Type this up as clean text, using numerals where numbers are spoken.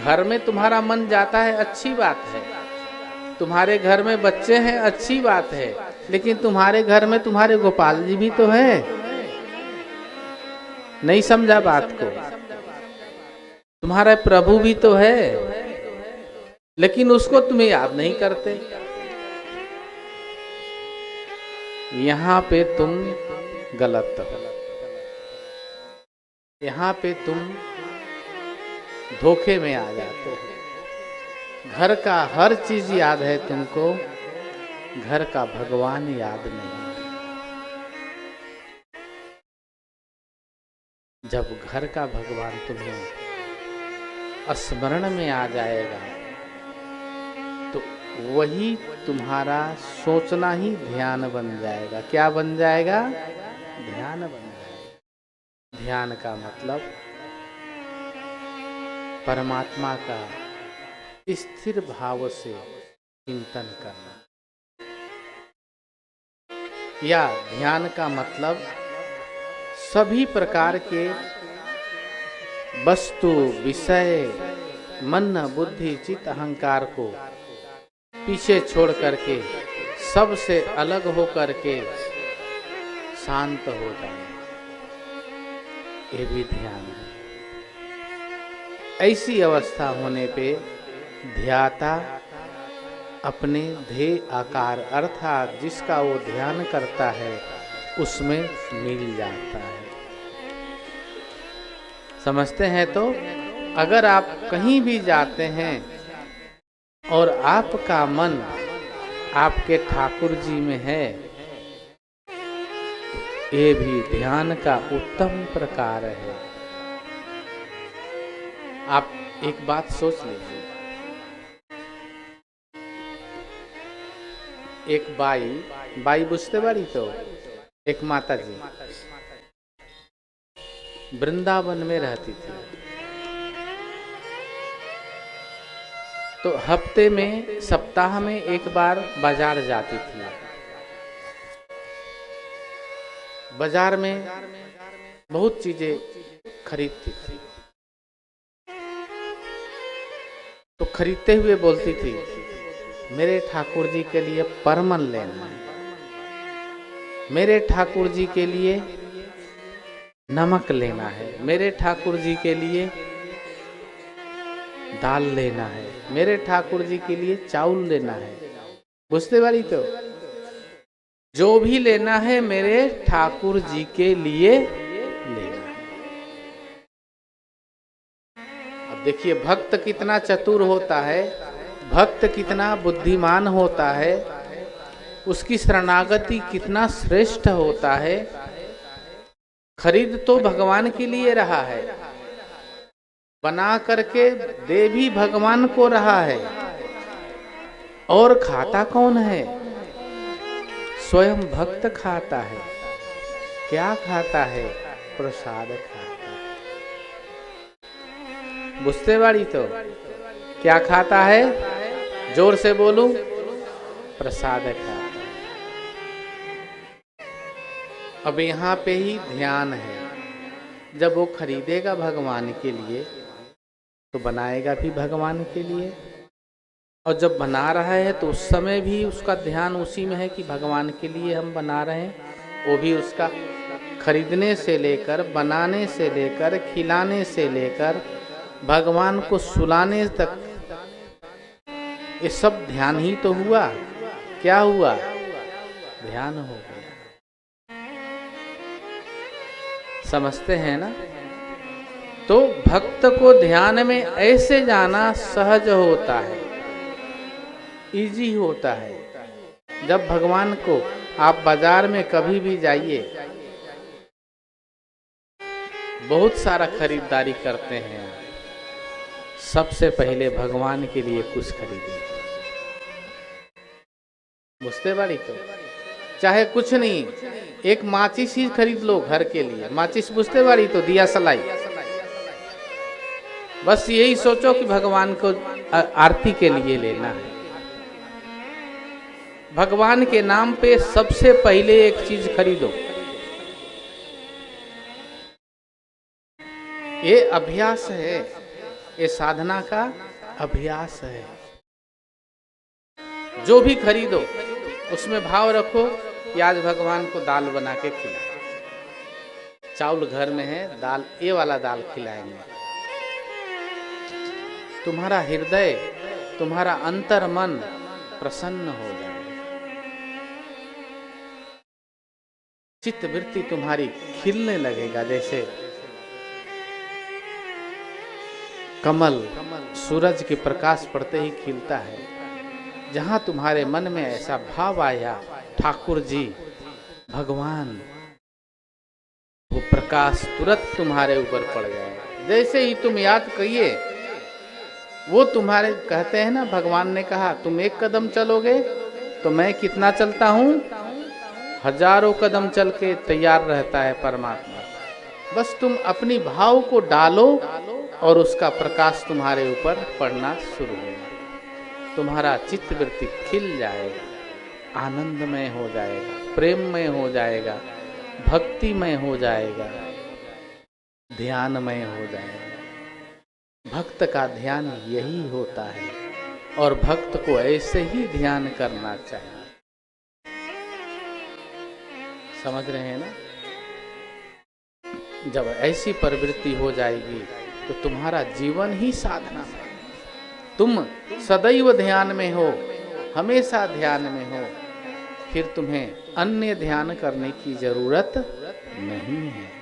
घर में तुम्हारा मन जाता है, अच्छी बात है। तुम्हारे घर में बच्चे हैं, अच्छी बात है। लेकिन तुम्हारे घर में तुम्हारे गोपाल जी भी तो है। नहीं समझा बात को? तुम्हारा प्रभु भी तो है, लेकिन उसको तुम्हें याद नहीं करते। यहां पे तुम गलत हो, यहां पे तुम धोखे में आ जाते हो। घर का हर चीज याद है तुमको, घर का भगवान याद नहीं। जब घर का भगवान तुम्हें स्मरण में आ जाएगा तो वही तुम्हारा सोचना ही ध्यान बन जाएगा। क्या बन जाएगा? ध्यान बन जाएगा। ध्यान का मतलब परमात्मा का स्थिर भाव से चिंतन करना, या ध्यान का मतलब सभी प्रकार के वस्तु, विषय, मन, बुद्धि, चित्त, अहंकार को पीछे छोड़ करके सबसे अलग हो करके शांत हो जाना, ये भी ध्यान है। ऐसी अवस्था होने पे ध्याता अपने ध्येय आकार अर्थात जिसका वो ध्यान करता है उसमें मिल जाता है। समझते हैं? तो अगर आप कहीं भी जाते हैं और आपका मन आपके ठाकुर जी में है, तो ये भी ध्यान का उत्तम प्रकार है। आप एक बात सोच लीजिए, एक बाई बुझते बाड़ी, तो एक माता जी वृंदावन में रहती थी। तो हफ्ते में, सप्ताह में एक बार बाजार जाती थी। बाजार में बहुत चीजें खरीदती थी। तो खरीदते हुए बोलती थी, मेरे ठाकुर जी के लिए परमन लेना है, मेरे ठाकुर जी के लिए नमक लेना है, मेरे ठाकुर जी के लिए दाल लेना है, मेरे ठाकुर जी के लिए चावल लेना है। बुझते वाली? तो जो भी लेना है मेरे ठाकुर जी के लिए लेना है। अब देखिए भक्त कितना चतुर होता है, भक्त कितना बुद्धिमान होता है, उसकी शरणागति कितना श्रेष्ठ होता है। खरीद तो भगवान के लिए रहा है, बना करके दे भी भगवान को रहा है, और खाता कौन है? स्वयं भक्त खाता है। क्या खाता है? प्रसाद खाता है। बुझते बाड़ी? तो क्या खाता है? जोर से बोलूं, प्रसाद खाता है। अब यहाँ पे ही ध्यान है। जब वो खरीदेगा भगवान के लिए तो बनाएगा भी भगवान के लिए, और जब बना रहा है तो उस समय भी उसका ध्यान उसी में है कि भगवान के लिए हम बना रहे हैं। वो भी उसका खरीदने से लेकर, बनाने से लेकर, खिलाने से लेकर, भगवान को सुलाने तक, ये सब ध्यान ही तो हुआ। क्या हुआ? ध्यान हो गया। समझते हैं ना? तो भक्त को ध्यान में ऐसे जाना सहज होता है, इजी होता है। जब भगवान को आप बाजार में कभी भी जाइए, बहुत सारा खरीदारी करते हैं, सबसे पहले भगवान के लिए कुछ खरीदिए। बुझते बाड़ी? तो चाहे कुछ नहीं, एक माचिस ही खरीद लो घर के लिए। माचिस बुझते बाड़ी? तो दिया सलाई। बस यही सोचो कि भगवान को आरती के लिए लेना है। भगवान के नाम पे सबसे पहले एक चीज खरीदो। ये अभ्यास है, ये साधना का अभ्यास है। जो भी खरीदो उसमें भाव रखो कि आज भगवान को दाल बना के खिलाए। चावल घर में है, दाल, ये वाला दाल खिलाएंगे। तुम्हारा हृदय, तुम्हारा अंतर मन प्रसन्न हो जाएगा। चित्त वृत्ति तुम्हारी खिलने लगेगा। जैसे कमल सूरज के प्रकाश पड़ते ही खिलता है। जहां तुम्हारे मन में ऐसा भाव आया, ठाकुर जी, भगवान, वो प्रकाश तुरंत तुम्हारे ऊपर पड़ जाएगा। जैसे ही तुम याद करिए, वो तुम्हारे, कहते हैं ना, भगवान ने कहा तुम एक कदम चलोगे तो मैं कितना चलता हूं, हजारों कदम चल के तैयार रहता है परमात्मा। बस तुम अपनी भाव को डालो और उसका प्रकाश तुम्हारे ऊपर पड़ना शुरू होगा। तुम्हारा चित्त वृत्ति खिल जाएगा, आनंदमय हो जाएगा, प्रेममय हो जाएगा, भक्तिमय हो जाएगा, ध्यानमय हो जाएगा। भक्त का ध्यान यही होता है और भक्त को ऐसे ही ध्यान करना चाहिए। समझ रहे हैं ना? जब ऐसी प्रवृत्ति हो जाएगी तो तुम्हारा जीवन ही साधना है। तुम सदैव ध्यान में हो, हमेशा ध्यान में हो, फिर तुम्हें अन्य ध्यान करने की जरूरत नहीं है।